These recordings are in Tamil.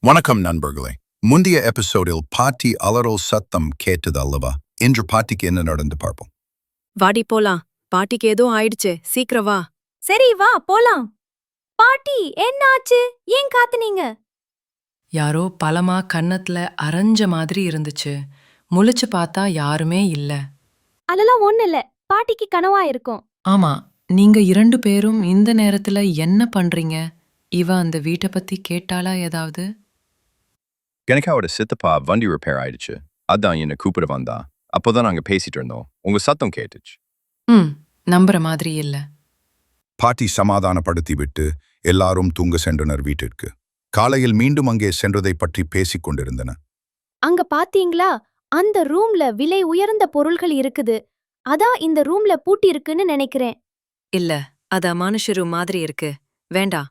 வணக்கம் நண்பர்களே. முந்தைய எபிசோடில் பாட்டி அலறல் சத்தம் கேட்டது அல்லவா? இன்று பாட்டிக்கு என்ன நடந்து பார்ப்போம். வாடி போலாம். பாட்டிக்கு ஏதோ ஆயிடுச்சு, சீக்கிரம் வா. சரி வா போலாம். பாட்டி என்ன ஆச்சு? ஏன் காத்துனீங்க? யாரோ பலமா கன்னத்துல அரைஞ்ச மாதிரி இருந்துச்சு. முழிச்சு பார்த்தா யாருமே இல்ல. அதெல்லாம் ஒண்ணு இல்ல, பாட்டிக்கு கனவா இருக்கும். ஆமா, நீங்க 2 பேரும் இந்த நேரத்துல என்ன பண்றீங்க? இவ அந்த வீட்டை பத்தி கேட்டாளா ஏதாவது? எனக்கு அவட சித்தப்பா வண்டி ரிப்பேர் ஆயிடுச்சு. அதான் என்ன கூப்பிட வந்தா. அப்போதான் நாங்க பேசிட்டு இருந்தோம். உங்க சத்தம் கேட்டுச்சு. நம்புற மாதிரி இல்ல. பாட்டி சமாதானப்படுத்தி விட்டு எல்லாரும் தூங்க சென்றனர் வீட்டிற்கு. காலையில் மீண்டும் அங்கே சென்றதை பற்றி பேசிக் கொண்டிருந்தனர். அங்க பாத்தீங்களா? அந்த ரூம்ல விலை உயர்ந்த பொருள்கள் இருக்குது. அதான் இந்த ரூம்ல பூட்டி இருக்குன்னு நினைக்கிறேன். இல்ல, அத மனுஷரு மாதிரி இருக்கு. வேண்டா,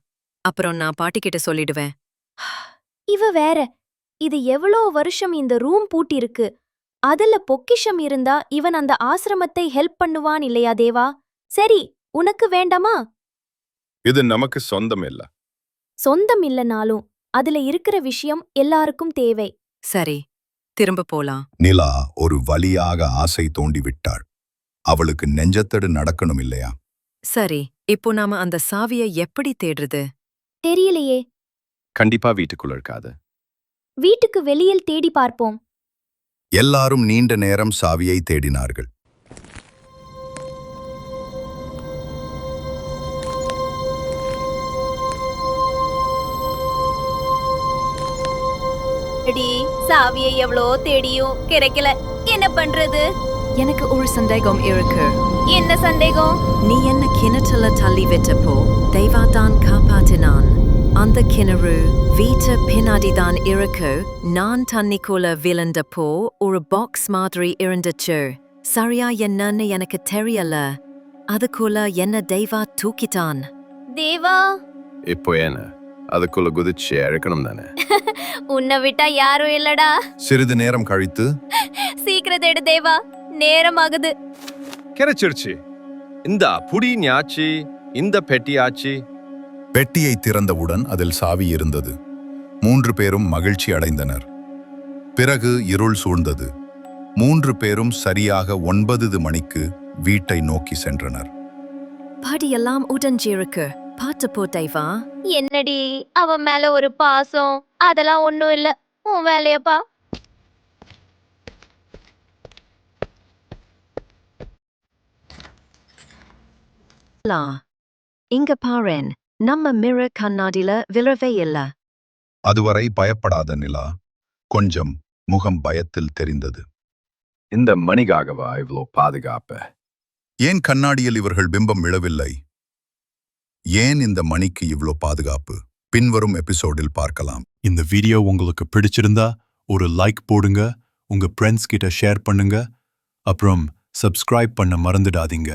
அப்புறம் நான் பாட்டிக்கிட்ட சொல்லிடுவேன். இவ வேற. இது எவ்வளோ வருஷம் இந்த ரூம் பூட்டி இருக்கு. அதுல பொக்கிஷம் இருந்தா இவன் அந்த ஆசிரமத்தை ஹெல்ப் பண்ணுவான் இல்லையா தேவா? சரி, உனக்கு வேண்டாமா? இது நமக்கு சொந்தம் இல்ல. சொந்தம் இல்லனாலும் அதுல இருக்கிற விஷயம் எல்லாருக்கும் தேவை. சரி, திரும்ப போலாம். நிலா ஒரு வலியாக ஆசை தோண்டி விட்டாள். அவளுக்கு நெஞ்சத்தடு நடக்கணும் இல்லையா? சரி, இப்போ நாம அந்த சாவியை எப்படி தேடுறது? தெரியலையே. கண்டிப்பா வீட்டுக்குள்ள இருக்காது. வீட்டுக்கு வெளியில் தேடி பார்ப்போம். எல்லாரும் நீண்ட நேரம் சாவியை தேடினார்கள். சாவியை எவ்வளோ தேடியும் கிடைக்கல. என்ன பண்றது? எனக்கு ஒரு சந்தேகம் இருக்கு. என்ன சந்தேகம்? நீ என்ன கிணற்றுல தள்ளி விட்டப்போ தெய்வாதான் காப்பாத்தினான். அந்த கிணறு வீட்டு பின்னாடிதான் இருக்கு. நான் தண்ணிக்குள்ள விழுந்தப்போ ஒரு பாக்ஸ் மாதிரி இருந்துச்சு. சரியா என்னன்னு எனக்கு தெரியல. அதுக்குள்ள என்ன தெய்வா தூக்கிட்டான். தேவா, இப்போ என்ன? அதுக்குள்ள குதிச்சு இறக்கணும் தானே? உன்னை விட்டா யாரும் இல்லடா. சிறிது நேரம் கழித்து, சீக்கிரம் தேடு தேவா, நேரம் ஆகுது. கிடைச்சிருச்சு. இந்த புடி ஞாச்சி, இந்த பெட்டி ஆச்சு. பெட்டியை திறந்தவுடன் அதில் சாவி இருந்தது. 3 பேரும் மகிழ்ச்சி அடைந்தனர். பிறகு இருள் சூழ்ந்தது. 3 பேரும் சரியாக 9 மணிக்கு வீட்டை நோக்கி சென்றனர். படியெல்லாம் உடஞ்சிருக்கு. பாட்டு போ தெய்வா. என்னடி அவன் மேல ஒரு பாசம், அதெல்லாம் ஒண்ணும் இல்ல. உன் வேலையப்பா. இங்க பாரேன், நம்ம மிரர் கண்ணாடில விழவே இல்ல. அதுவரை பயப்படாத நிலா கொஞ்சம் முகம் பயத்தில் தெரிந்தது. இந்த மணிக்காகவா இவ்வளோ பாதுகாப்பு? ஏன் கண்ணாடியில் இவர்கள் பிம்பம் விழவில்லை? ஏன் இந்த மணிக்கு இவ்ளோ பாதுகாப்பு? பின்வரும் எபிசோடில் பார்க்கலாம். இந்த வீடியோ உங்களுக்கு பிடிச்சிருந்தா ஒரு லைக் போடுங்க, உங்க ஃப்ரெண்ட்ஸ் கிட்ட ஷேர் பண்ணுங்க, அப்புறம் சப்ஸ்கிரைப் பண்ண மறந்துடாதீங்க.